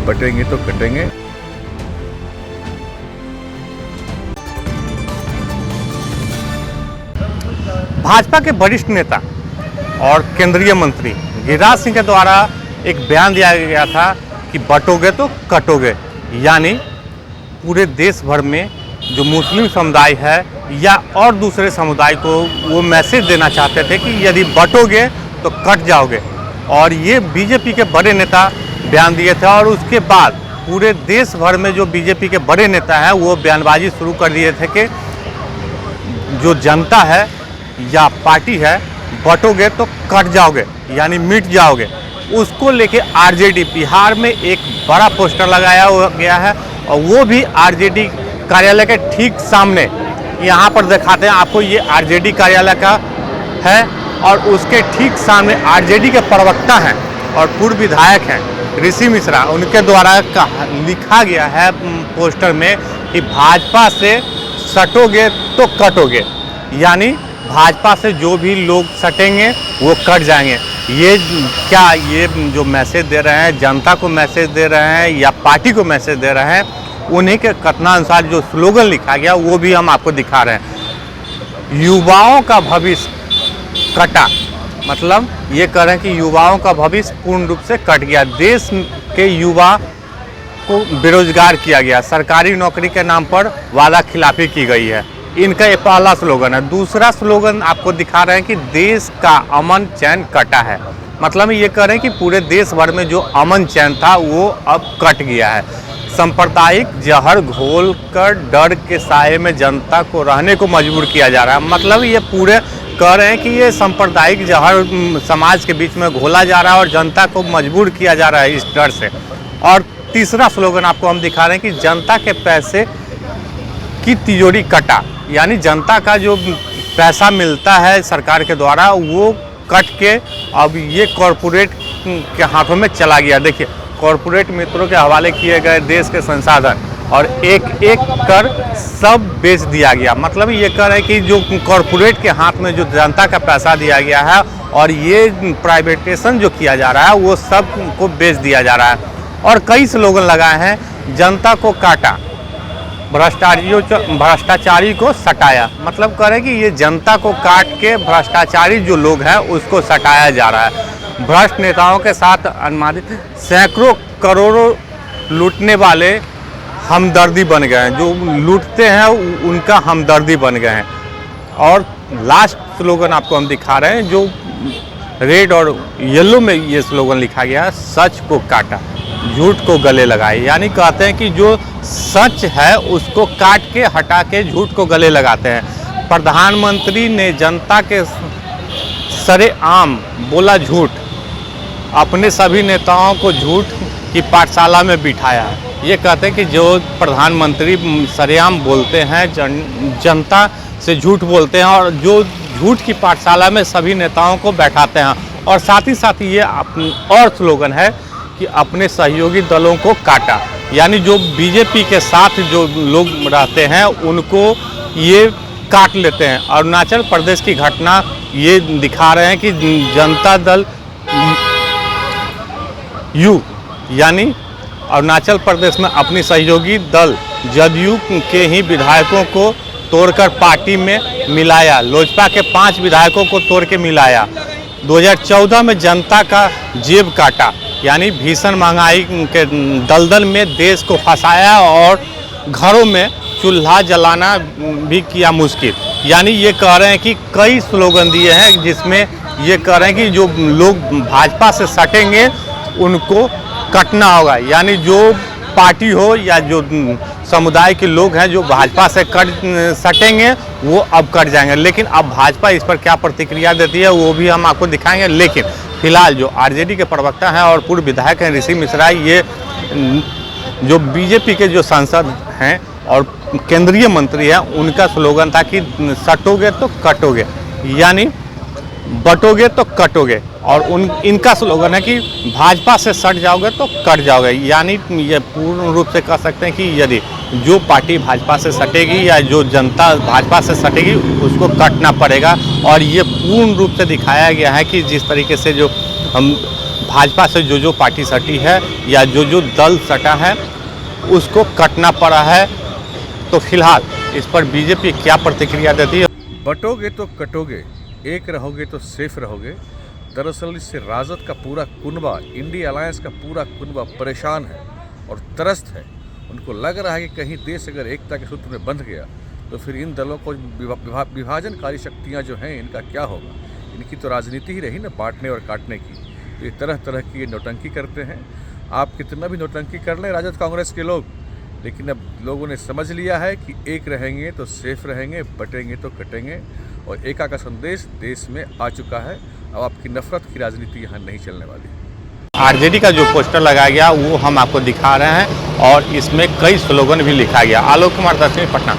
बटेंगे तो कटेंगे। भाजपा के वरिष्ठ नेता और केंद्रीय मंत्री गिरिराज सिंह के द्वारा एक बयान दिया गया था कि बटोगे तो कटोगे, यानी पूरे देश भर में जो मुस्लिम समुदाय है या और दूसरे समुदाय को वो मैसेज देना चाहते थे कि यदि बटोगे तो कट जाओगे। और ये बीजेपी के बड़े नेता बयान दिए थे और उसके बाद पूरे देश भर में जो बीजेपी के बड़े नेता हैं वो बयानबाजी शुरू कर दिए थे कि जो जनता है या पार्टी है, बटोगे तो कट जाओगे यानी मिट जाओगे। उसको लेके आरजेडी बिहार में एक बड़ा पोस्टर लगाया गया है और वो भी आरजेडी कार्यालय के ठीक सामने, यहाँ पर दिखाते हैं आपको, ये आरजेडी कार्यालय का है और उसके ठीक सामने आरजेडी के प्रवक्ता हैं और पूर्व विधायक हैं ऋषि मिश्रा, उनके द्वारा लिखा गया है पोस्टर में कि भाजपा से सटोगे तो कटोगे, यानी भाजपा से जो भी लोग सटेंगे वो कट जाएंगे। ये क्या ये जो मैसेज दे रहे हैं, जनता को मैसेज दे रहे हैं या पार्टी को मैसेज दे रहे हैं, उन्हीं के कथनानुसार जो स्लोगन लिखा गया वो भी हम आपको दिखा रहे हैं। युवाओं का भविष्य कटा, मतलब ये कह रहे हैं कि युवाओं का भविष्य पूर्ण रूप से कट गया। देश के युवा को बेरोजगार किया गया, सरकारी नौकरी के नाम पर वादा खिलाफी की गई है। इनका ये पहला स्लोगन है। दूसरा स्लोगन आपको दिखा रहे हैं कि देश का अमन चैन कटा है, मतलब ये कह रहे हैं कि पूरे देश भर में जो अमन चैन था वो अब कट गया है। सांप्रदायिक जहर घोलकर डर के साए में जनता को रहने को मजबूर किया जा रहा है, मतलब ये पूरे कह रहे हैं कि ये सांप्रदायिक जहर समाज के बीच में घोला जा रहा है और जनता को मजबूर किया जा रहा है इस डर से। और तीसरा स्लोगन आपको हम दिखा रहे हैं कि जनता के पैसे की तिजोरी कटा, यानी जनता का जो पैसा मिलता है सरकार के द्वारा वो कट के अब ये कॉरपोरेट के हाथों में चला गया। देखिए, कॉरपोरेट मित्रों के हवाले किए गए देश के संसाधन और एक एक कर सब बेच दिया गया, मतलब ये कह रहे हैं कि जो कॉरपोरेट के हाथ में जो जनता का पैसा दिया गया है और ये प्राइवेटेशन जो किया जा रहा है वो सब को बेच दिया जा रहा है। और कई स्लोगन लगाए हैं, जनता को काटा, भ्रष्टाचारी को सटाया, मतलब कह रहे हैं कि ये जनता को काट के भ्रष्टाचारी जो लोग हैं उसको सटाया जा रहा है। भ्रष्ट नेताओं के साथ अनुमानित सैकड़ों करोड़ों लूटने वाले हमदर्दी बन गए हैं, जो लूटते हैं उनका हमदर्दी बन गए हैं। और लास्ट स्लोगन आपको हम दिखा रहे हैं जो रेड और येलो में ये स्लोगन लिखा गया है, सच को काटा, झूठ को गले लगाए, यानी कहते हैं कि जो सच है उसको काट के हटा के झूठ को गले लगाते हैं। प्रधानमंत्री ने जनता के सरेआम बोला झूठ, अपने सभी नेताओं को झूठ की पाठशाला में बिठाया। ये कहते हैं कि जो प्रधानमंत्री सरेआम बोलते हैं, जनता से झूठ बोलते हैं और जो झूठ की पाठशाला में सभी नेताओं को बैठाते हैं। और साथ ही ये और स्लोगन है कि अपने सहयोगी दलों को काटा, यानी जो बीजेपी के साथ जो लोग रहते हैं उनको ये काट लेते हैं। अरुणाचल प्रदेश की घटना ये दिखा रहे हैं कि जनता दल यू, यानी अरुणाचल प्रदेश में अपनी सहयोगी दल जदयू के ही विधायकों को तोड़कर पार्टी में मिलाया, लोजपा के 5 विधायकों को तोड़ के मिलाया। 2014 में जनता का जेब काटा, यानी भीषण महंगाई के दलदल में देश को फंसाया और घरों में चूल्हा जलाना भी किया मुश्किल। यानी ये कह रहे हैं कि कई स्लोगन दिए हैं जिसमें ये कह रहे हैं कि जो लोग भाजपा से सटेंगे उनको कटना होगा, यानी जो पार्टी हो या जो समुदाय के लोग हैं जो भाजपा से सटेंगे वो अब कट जाएंगे। लेकिन अब भाजपा इस पर क्या प्रतिक्रिया देती है वो भी हम आपको दिखाएंगे। लेकिन फिलहाल जो आरजेडी के प्रवक्ता हैं और पूर्व विधायक हैं ऋषि मिश्रा, ये जो बीजेपी के जो सांसद हैं और केंद्रीय मंत्री हैं, उनका स्लोगन था कि सटोगे तो कटोगे, यानी बटोगे तो कटोगे। और इनका स्लोगन है कि भाजपा से सट जाओगे तो कट जाओगे, यानी ये पूर्ण रूप से कह सकते हैं कि यदि जो पार्टी भाजपा से सटेगी या जो जनता भाजपा से सटेगी उसको कटना पड़ेगा। और ये पूर्ण रूप से दिखाया गया है कि जिस तरीके से जो हम भाजपा से जो पार्टी सटी है या जो दल सटा है उसको कटना पड़ा है। तो फिलहाल इस पर बीजेपी क्या प्रतिक्रिया देती है? बटोगे तो कटोगे, एक रहोगे तो सेफ रहोगे। दरअसल इससे राजद का पूरा कुनबा, इंडिया अलायंस का पूरा कुनबा परेशान है और त्रस्त है। उनको लग रहा है कि कहीं देश अगर एकता के सूत्र में बंध गया तो फिर इन दलों को विभाजनकारी शक्तियां जो हैं इनका क्या होगा। इनकी तो राजनीति ही रही ना बांटने और काटने की। तो ये तरह तरह की ये नौटंकी करते हैं। आप कितना भी नौटंकी कर लें राजद कांग्रेस के लोग, लेकिन अब लोगों ने समझ लिया है कि एक रहेंगे तो सेफ रहेंगे, बटेंगे तो कटेंगे। और एका का संदेश देश में आ चुका है। अब आपकी नफरत की राजनीति यहाँ नहीं चलने वाली। आरजेडी का जो पोस्टर लगाया गया वो हम आपको दिखा रहे हैं और इसमें कई स्लोगन भी लिखा गया। आलोक कुमार दसवीं, पटना।